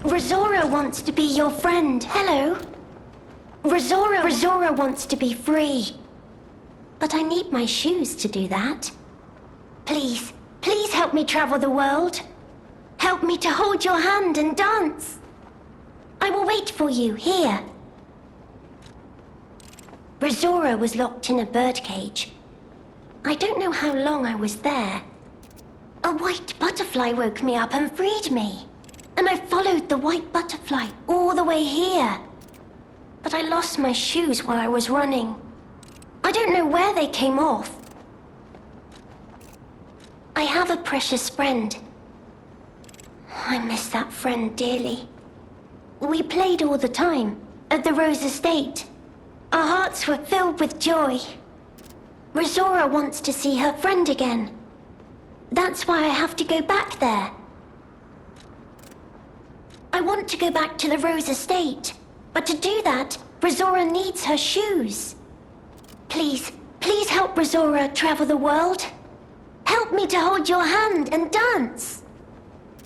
Rosaura wants to be your friend. Hello. Rosaura wants to be free. But I need my shoes to do that. Please help me travel the world. Help me to hold your hand and dance. I will wait for you here. Rosaura was locked in a birdcage. I don't know how long I was there. A white butterfly woke me up and freed me. And I followed the white butterfly all the way here. But I lost my shoes while I was running. I don't know where they came off. I have a precious friend. I miss that friend dearly. We played all the time at the Rose Estate. Our hearts were filled with joy. Rosaura wants to see her friend again. That's why I have to go back there. I want to go back to the Rose Estate. But to do that, Rosaura needs her shoes. Please help Rosaura travel the world. Help me to hold your hand and dance.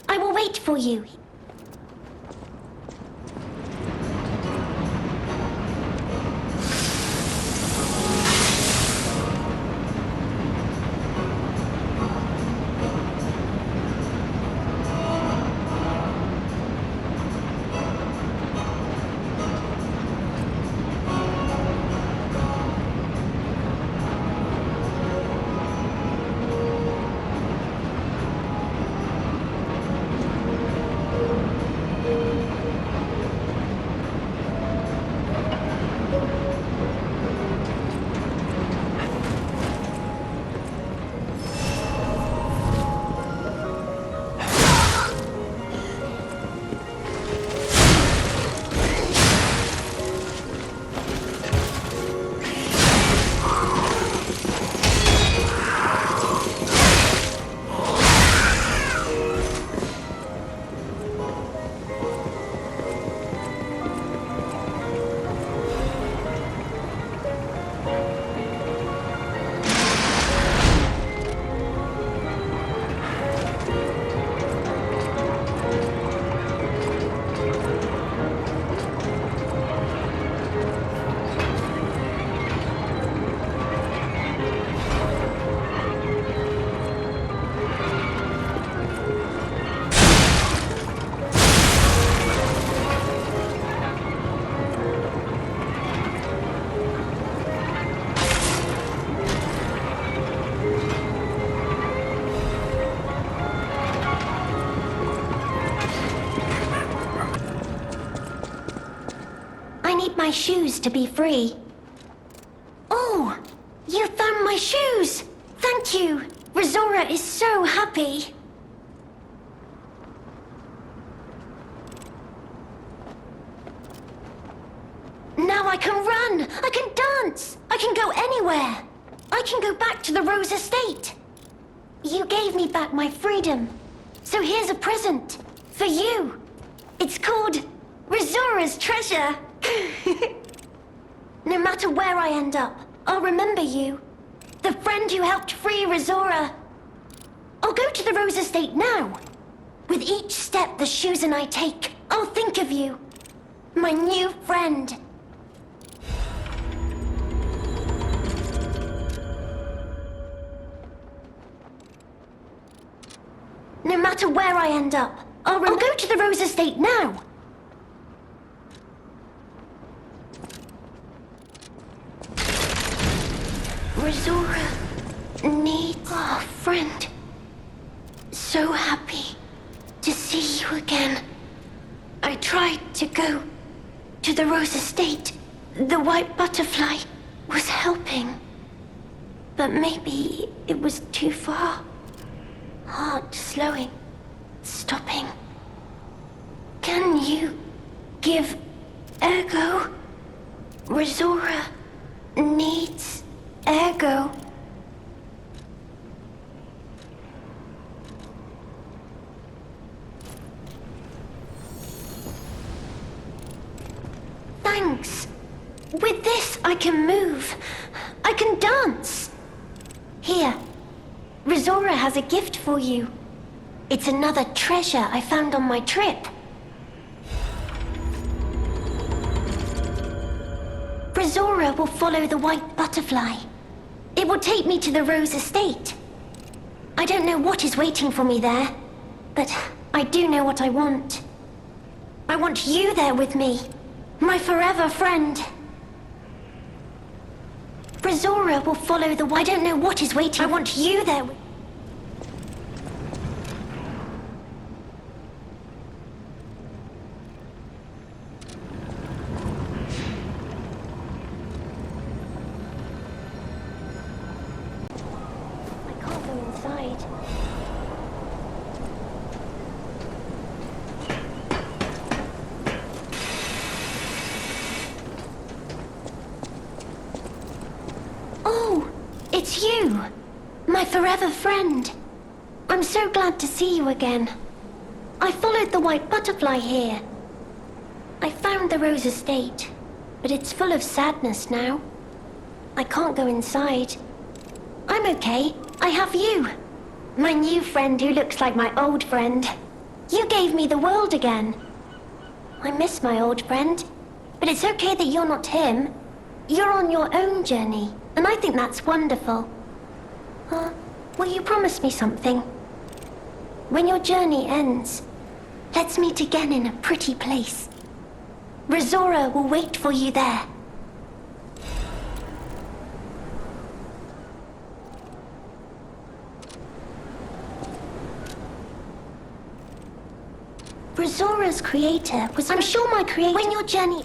I will wait for you. My shoes to be free. Oh, you found my shoes! Thank you! Rosaura is so happy. Now I can run! I can dance! I can go anywhere! I can go back to the Rose Estate! You gave me back my freedom. So here's a present for you. It's called Rosaura's Treasure. No matter where I end up, I'll remember you. The friend who helped free Rosaura. I'll go to the Rose Estate now. With each step the shoes and I take, I'll think of you. My new friend. No matter where I end up, I'll go to the Rose Estate now. Rosaura needs a friend. So happy to see you again. I tried to go to the Rose Estate. The white butterfly was helping. But maybe it was too far. Heart slowing, stopping. Can you give Ergo? Rosaura needs Ergo. Thanks. With this, I can move. I can dance. Here, Rosaura has a gift for you. It's another treasure I found on my trip. Rosaura will follow the white butterfly. It will take me to the Rose Estate. I don't know what is waiting for me there, but I do know what I want. I want you there with me, my forever friend. Rosaura will follow the... I don't know what is waiting. I want you there with... I can't go inside. Oh, it's you, my forever friend. I'm so glad to see you again. I followed the white butterfly here. I found the Rose Estate, but it's full of sadness now. I can't go inside. I'm okay. I have you, my new friend who looks like my old friend. You gave me the world again. I miss my old friend, but it's okay that you're not him. You're on your own journey, and I think that's wonderful. Will you promise me something? When your journey ends, let's meet again in a pretty place. Rosaura will wait for you there. Rosaura's creator was... I'm sure my creator... When your journey...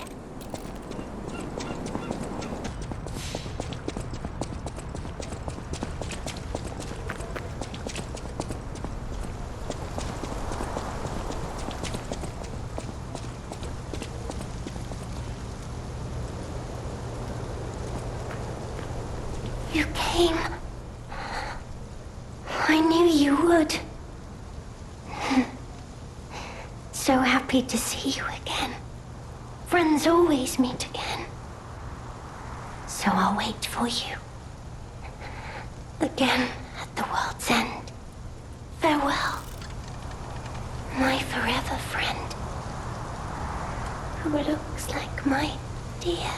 You came. I knew you would. So happy to see you again. Friends always meet again. So I'll wait for you. Again at the world's end. Farewell, my forever friend, who looks like my dear